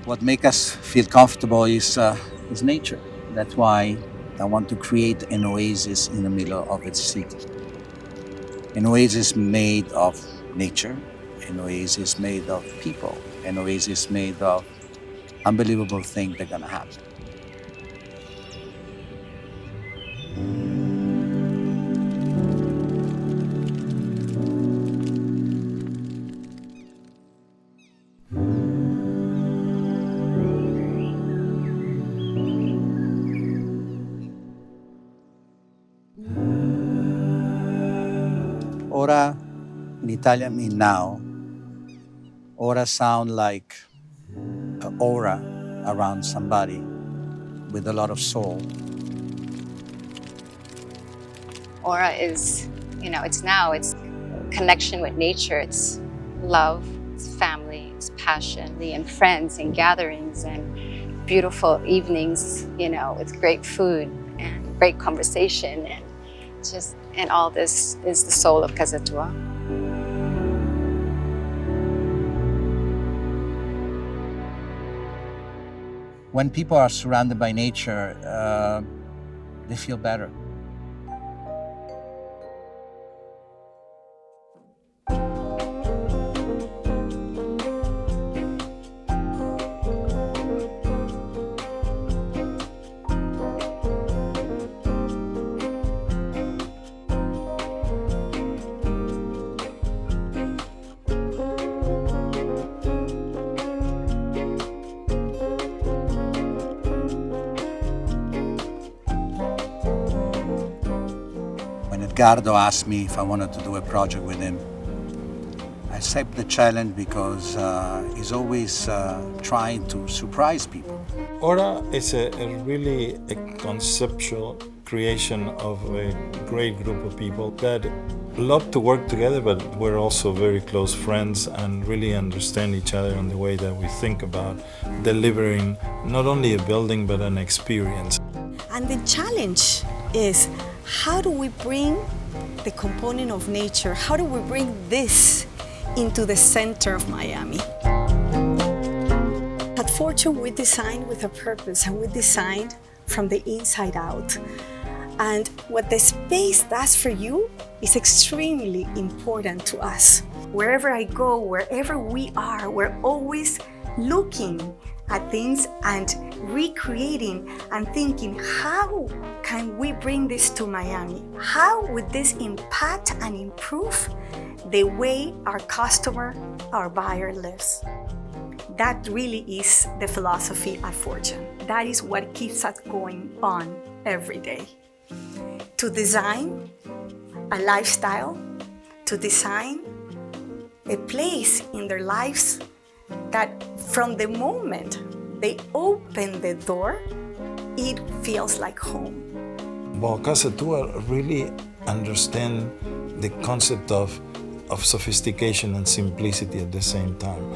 What makes us feel comfortable is nature. That's why I want to create an oasis in the middle of its city. An oasis made of nature, an oasis made of people, an oasis made of unbelievable things that are gonna happen. Ora in Italian means now. Ora sound like an aura around somebody with a lot of soul. Aura is, it's now, it's connection with nature, it's love, it's family, it's passion, and friends and gatherings and beautiful evenings, with great food and great conversation and all this is the soul of Casa Tua. When people are surrounded by nature, they feel better. Edgardo asked me if I wanted to do a project with him. I accept the challenge because he's always trying to surprise people. ORA is really a conceptual creation of a great group of people that love to work together, but we're also very close friends and really understand each other in the way that we think about delivering not only a building but an experience. And the challenge is, how do we bring the component of nature, how do we bring this into the center of Miami? At Fortune, we designed with a purpose, and we designed from the inside out. And what the space does for you is extremely important to us. Wherever I go, wherever we are, we're always looking at things and recreating and thinking, how can we bring this to Miami? How would this impact and improve the way our customer, our buyer lives? That really is the philosophy at Fortune. That is what keeps us going on every day. To design a lifestyle, to design a place in their lives that from the moment they open the door, it feels like home. Well, Casa Tua really understand the concept of sophistication and simplicity at the same time.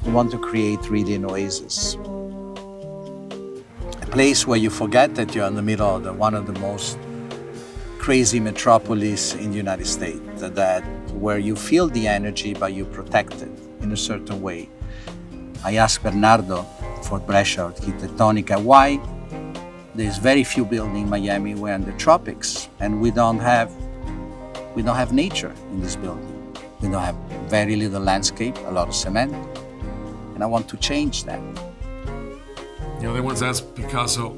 We want to create really an oasis. A place where you forget that you're in the middle of one of the most crazy metropolis in the United States, that where you feel the energy but you protect it in a certain way. I asked Bernardo for Brescia Arquitectonica why there's very few buildings in Miami we're in the tropics and we don't have nature in this building. We don't have very little landscape, a lot of cement, and I want to change that. They once asked Picasso,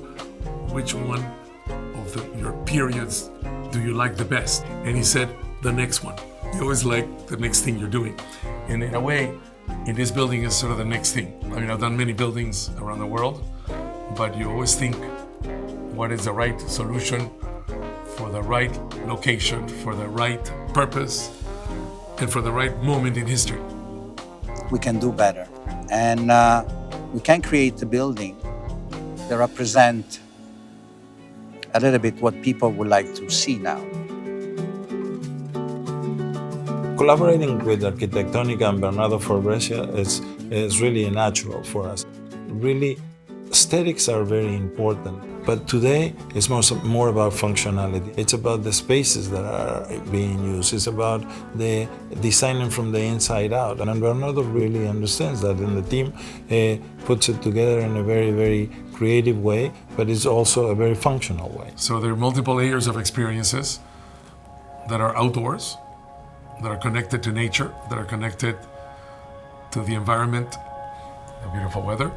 which one of your periods do you like the best? And he said, the next one. You always like the next thing you're doing. And in a way, in this building is sort of the next thing. I mean, I've done many buildings around the world, but you always think what is the right solution for the right location, for the right purpose, and for the right moment in history. We can do better. And we can create a building that represent a little bit what people would like to see now. Collaborating with Arquitectonica and Bernardo for Brescia is really natural for us. Really Aesthetics are very important, but today it's more about functionality. It's about the spaces that are being used. It's about the designing from the inside out. And Bernardo really understands that, and the team puts it together in a very, very creative way, but it's also a very functional way. So there are multiple layers of experiences that are outdoors, that are connected to nature, that are connected to the environment, the beautiful weather,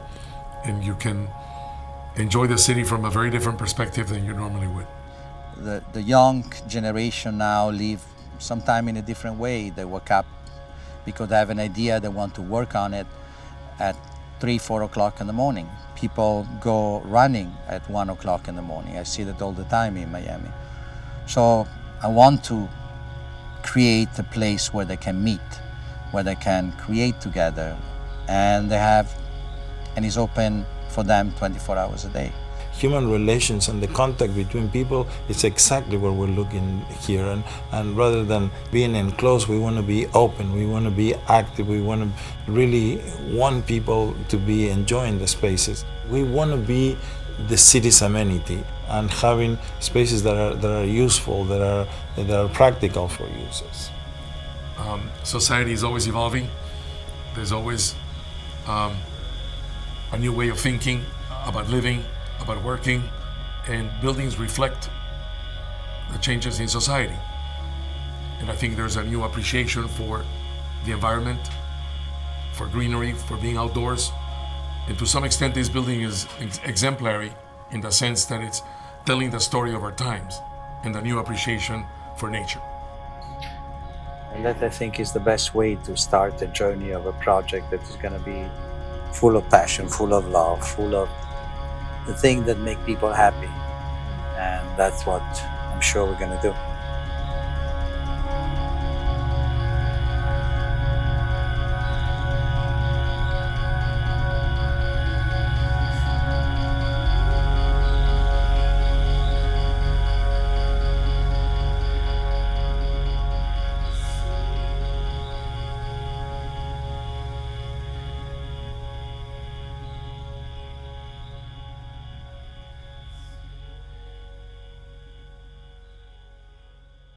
and you can enjoy the city from a very different perspective than you normally would. The young generation now live sometime in a different way. They wake up because they have an idea, they want to work on it at 3-4 o'clock in the morning. People go running at 1 o'clock in the morning. I see that all the time in Miami. So I want to create a place where they can meet, where they can create together, and it's open for them 24 hours a day. Human relations and the contact between people is exactly what we're looking here. And rather than being enclosed, we want to be open, we want to be active, we want to really want people to be enjoying the spaces. We want to be the city's amenity and having spaces that are useful, that are practical for users. Society is always evolving. There's always a new way of thinking about living, about working, and buildings reflect the changes in society. And I think there's a new appreciation for the environment, for greenery, for being outdoors. And to some extent, this building is exemplary in the sense that it's telling the story of our times and the new appreciation for nature. And that, I think, is the best way to start a journey of a project that is going to be full of passion, full of love, full of the things that make people happy. And that's what I'm sure we're going to do.